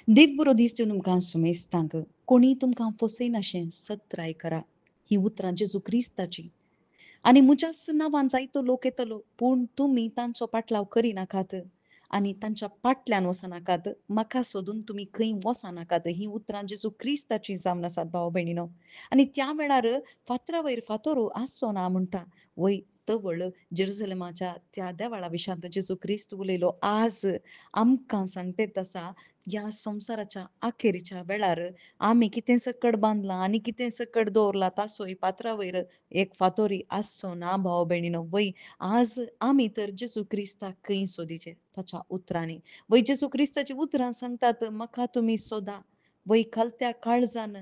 देव बरो दीस दिवन तुमकां सुमेस्तांक कोणी तुमकां फसयनाशें सत ट्राय करा. ही उतरां जेजू क्रिस्ताची. आणि मुच्याच नांवान जायतो लोक येतलो पूण तुमी तांचो पाटलाव करिनाकात आणि तांच्या फाटल्यान वचनाकात. म्हाका सोदून तुमी खंय वचनाकात. ही उतरां जेजू क्रिस्ताची जावन आसात भाव भयणीनो. आणि त्या वेळार फातरा वयर फातोरू आसचो ना म्हणटा. वय तवळ जेरुसलेमाच्या त्या देवाळा विशांत जेजू क्रिस्त उलयलो. आज आमकां सांगतेत आसा या संवसाराच्या अखेरीच्या वेळार आमी कितें सकट बांदलां आनी कितें सकट दवरलां तासोय पात्रा वयर एक फातोरी आसचो ना भाव भयणीनो. वय आज आमी तर जेजू क्रिस्ताक खंय सोदीचे ताच्या उतरांनी. वय जेजू क्रिस्ताची उतरां सांगतात म्हाका तुमी सोदा. वय खालत्या काळजान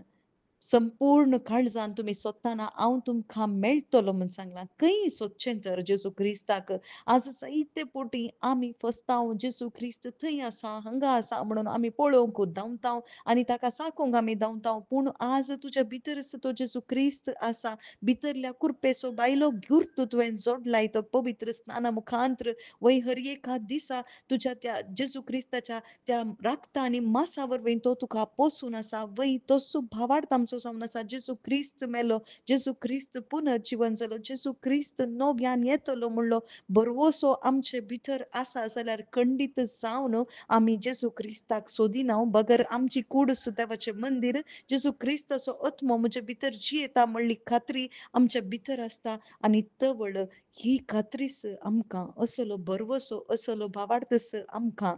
संपूर्ण काळजान तुमी सोदताना हांव तुमकां मेळटलो म्हूण सांगलां. खंय सोदचें तर जेजू क्रिस्ताक. आज जायते फावटी आमी फसतांव जेजू क्रिस्त थंय आसा, हांगा आसा म्हणून आमी पळोवंक धांवतांव आनी ताका सांगूंक आमी धांवतांव. पूण आज तुज्या भितरच तो जेजू क्रिस्त आसा. भितरल्या कुरपेचो बायलो घुर्त तुवें जोडलाय तो पवित्र स्नाना मुखांतर. वय हर एका दिसा तुज्या त्या जेजू क्रिस्ताच्या त्या रगता आनी मांसा वरवीं तो तुका पोसून आसा. वय तसो भावार्थ आमचो जावन आसा. जेजू क्रिस्त मेलो, जेजू क्रिस्त पुनर्जीवन जालो, जेजू क्रिस्त नव्यान येतलो म्हणलो भरवोसो आमचे भितर आसा जाल्यार खंडीत जावन आमी जेजू क्रिस्ताक सोदिनाव. बगर आमची कूड देवाचें मंदीर जेजू क्रिस्ताचो आत्मो म्हजे भितर जियेता म्हणली खात्री आमच्या भितर आसता. आनी तवळ ही खात्रीस आमकां असलो भरवोसो असलो भावार्थस आमकां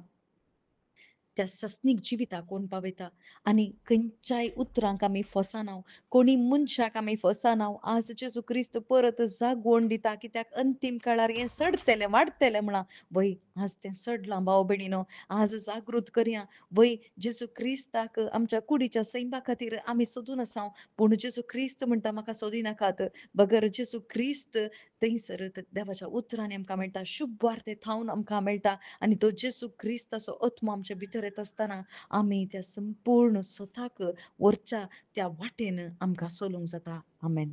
त्या सस्नीक जिविताक कोण पावयता. आनी खंयच्याय उतरांक आमी फसनाव. कोणी मनशाक आमी फसनाव. आज जेजू क्रिस्त परत जागोवन दिता कित्याक अंतीम काळार हें सडतलें वाडटलें म्हणा. वय आज तें सडलां भाव भयणीनो. आज जागृत करया. वय जेजू क्रिस्ताक आमच्या कुडीच्या सैमा खातीर आमी सोदून आसाव. पूण जेजू क्रिस्त म्हणटा म्हाका सोदिनाकात. बगर जेजू क्रिस्त थंयसर देवाच्या उतरांनी आमकां मेळटा. शुभ वार्तेंत थावन आमकां मेळटा. आनी तो जेजू क्रिस्ताचो आत्मो आमच्या भितर येत आसतना आमी त्या संपूर्ण स्वताक वरच्या त्या वाटेन आमकां चलूंक जाता. आमेन.